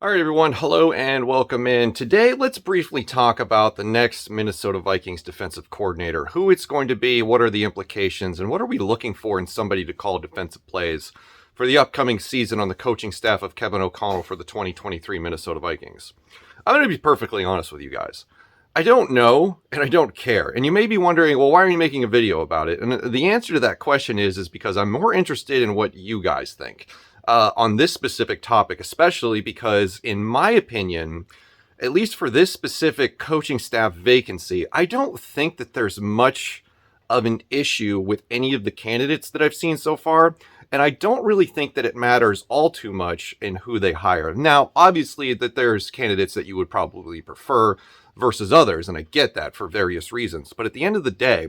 All right, everyone. Hello and welcome in. Today, let's briefly talk about the next Minnesota Vikings defensive coordinator, who it's going to be, what are the implications, and what are we looking for in somebody to call defensive plays for the upcoming season on the coaching staff of Kevin O'Connell for the 2023 Minnesota Vikings. I'm going to be perfectly honest with you guys. I don't know, and I don't care. And you may be wondering, well, why are you making a video about it? And the answer to that question is because I'm more interested in what you guys think. On this specific topic, especially because, in my opinion, at least for this specific coaching staff vacancy, I don't think that there's much of an issue with any of the candidates that I've seen so far. And I don't really think that it matters all too much in who they hire. Now, obviously, that there's candidates that you would probably prefer versus others, and I get that for various reasons. But at the end of the day,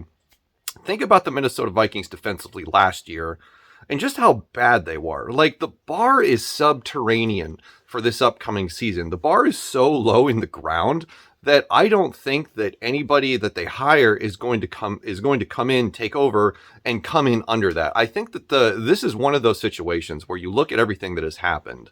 think about the Minnesota Vikings defensively last year and just how bad they were. Like, the bar is subterranean for this upcoming season. The bar is so low in the ground that I don't think that anybody that they hire is going to come in, take over, and come in under that. I think that this is one of those situations where you look at everything that has happened,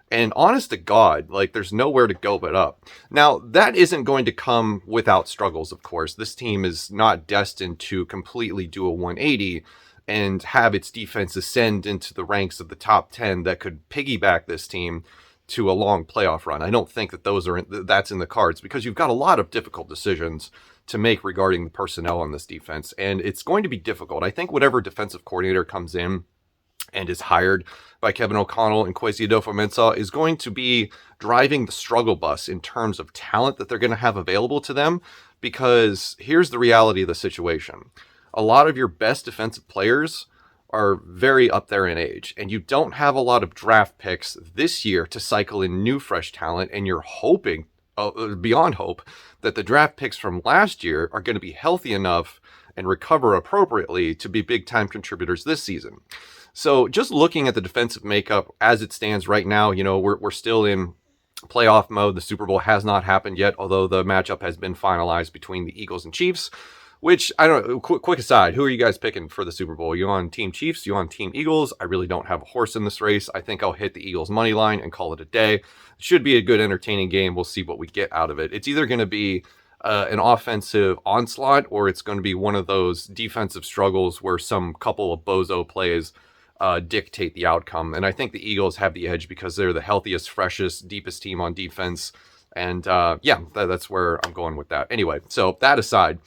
and honest to God, like, there's nowhere to go but up. Now, that isn't going to come without struggles, of course. This team is not destined to completely do a 180 and have its defense ascend into the ranks of the top 10 that could piggyback this team to a long playoff run. I don't think that that's in the cards, because you've got a lot of difficult decisions to make regarding the personnel on this defense, and it's going to be difficult. I think whatever defensive coordinator comes in and is hired by Kevin O'Connell and Kwesi Adofo-Mensah is going to be driving the struggle bus in terms of talent that they're going to have available to them, because here's the reality of the situation. A lot of your best defensive players are very up there in age, and you don't have a lot of draft picks this year to cycle in new, fresh talent, and you're hoping, beyond hope, that the draft picks from last year are going to be healthy enough and recover appropriately to be big-time contributors this season. So just looking at the defensive makeup as it stands right now, we're still in playoff mode. The Super Bowl has not happened yet, although the matchup has been finalized between the Eagles and Chiefs. Which, I don't know, quick aside, who are you guys picking for the Super Bowl? You on Team Chiefs? You on Team Eagles? I really don't have a horse in this race. I think I'll hit the Eagles money line and call it a day. It should be a good, entertaining game. We'll see what we get out of it. It's either going to be an offensive onslaught, or it's going to be one of those defensive struggles where some couple of bozo plays dictate the outcome. And I think the Eagles have the edge because they're the healthiest, freshest, deepest team on defense. And that's where I'm going with that. Anyway, so that aside,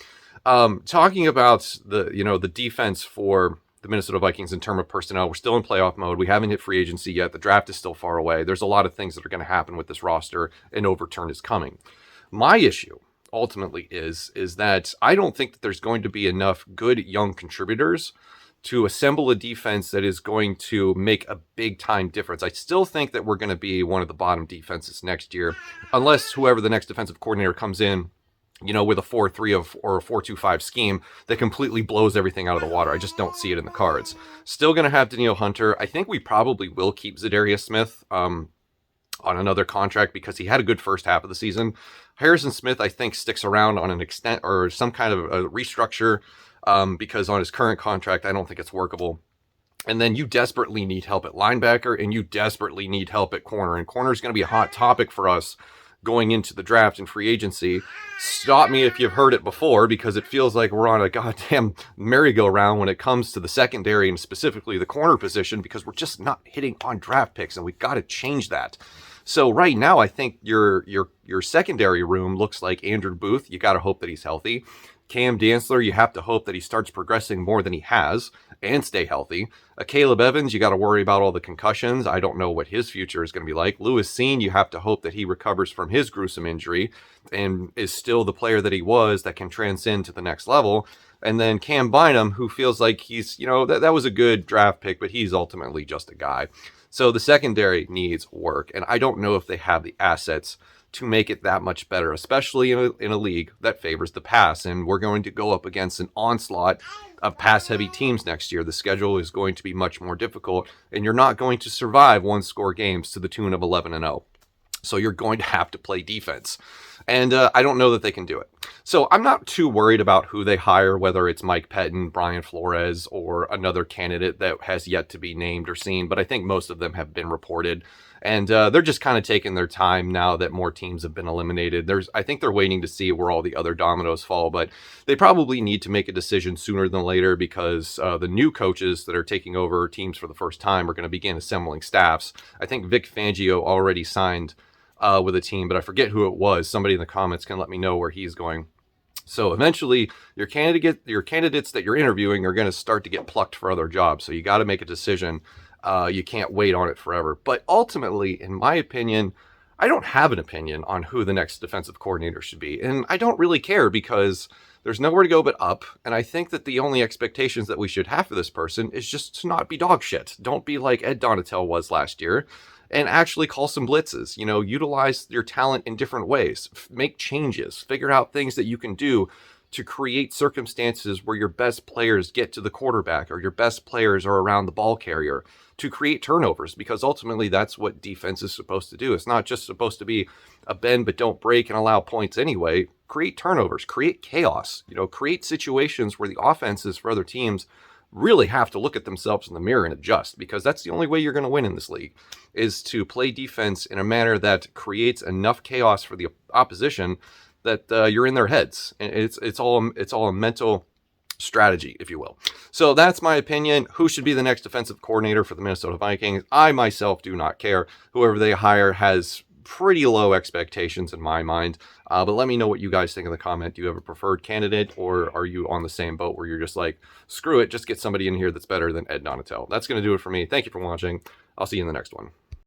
talking about the defense for the Minnesota Vikings in terms of personnel, we're still in playoff mode. We haven't hit free agency yet. The draft is still far away. There's a lot of things that are going to happen with this roster, and overturn is coming. My issue ultimately is that I don't think that there's going to be enough good young contributors to assemble a defense that is going to make a big time difference. I still think that we're going to be one of the bottom defenses next year, unless whoever the next defensive coordinator comes in, with a 4-3 or a 4-2-5 scheme that completely blows everything out of the water. I just don't see it in the cards. Still going to have Danielle Hunter. I think we probably will keep Zadarius Smith on another contract because he had a good first half of the season. Harrison Smith, I think, sticks around on an extent or some kind of a restructure because on his current contract, I don't think it's workable. And then you desperately need help at linebacker, and you desperately need help at corner. And corner is going to be a hot topic for us going into the draft and free agency. Stop me if you've heard it before, because it feels like we're on a goddamn merry-go-round when it comes to the secondary and specifically the corner position, because we're just not hitting on draft picks, and we've got to change that. So right now, I think your secondary room looks like Andrew Booth. You got to hope that he's healthy. Cam Dantzler, you have to hope that he starts progressing more than he has and stay healthy. Caleb Evans, you got to worry about all the concussions. I don't know what his future is going to be like. Lewis Seen, you have to hope that he recovers from his gruesome injury and is still the player that he was that can transcend to the next level. And then Cam Bynum, who feels like he's, that was a good draft pick, but he's ultimately just a guy. So the secondary needs work, and I don't know if they have the assets to make it that much better, especially in a league that favors the pass. And we're going to go up against an onslaught of pass-heavy teams next year. The schedule is going to be much more difficult, and you're not going to survive one-score games to the tune of 11-0. So you're going to have to play defense. And I don't know that they can do it. So I'm not too worried about who they hire, whether it's Mike Pettin, Brian Flores, or another candidate that has yet to be named or seen. But I think most of them have been reported. And they're just kind of taking their time now that more teams have been eliminated. I think they're waiting to see where all the other dominoes fall, but they probably need to make a decision sooner than later because the new coaches that are taking over teams for the first time are going to begin assembling staffs. I think Vic Fangio already signed with a team, but I forget who it was. Somebody in the comments can let me know where he's going. So eventually, your candidates that you're interviewing are going to start to get plucked for other jobs. So you got to make a decision. You can't wait on it forever. But ultimately, in my opinion, I don't have an opinion on who the next defensive coordinator should be. And I don't really care because there's nowhere to go but up. And I think that the only expectations that we should have for this person is just to not be dog shit. Don't be like Ed Donatel was last year and actually call some blitzes. Utilize your talent in different ways. Make changes. Figure out things that you can do to create circumstances where your best players get to the quarterback or your best players are around the ball carrier, to create turnovers, because ultimately that's what defense is supposed to do. It's not just supposed to be a bend but don't break and allow points anyway. Create turnovers, create chaos, create situations where the offenses for other teams really have to look at themselves in the mirror and adjust, because that's the only way you're going to win in this league, is to play defense in a manner that creates enough chaos for the opposition that you're in their heads. And it's all a mental strategy, if you will. So that's my opinion. Who should be the next defensive coordinator for the Minnesota Vikings? I myself do not care. Whoever they hire has pretty low expectations in my mind. But let me know what you guys think in the comment. Do you have a preferred candidate, or are you on the same boat where you're just like, screw it, just get somebody in here that's better than Ed Donatel? That's going to do it for me. Thank you for watching. I'll see you in the next one.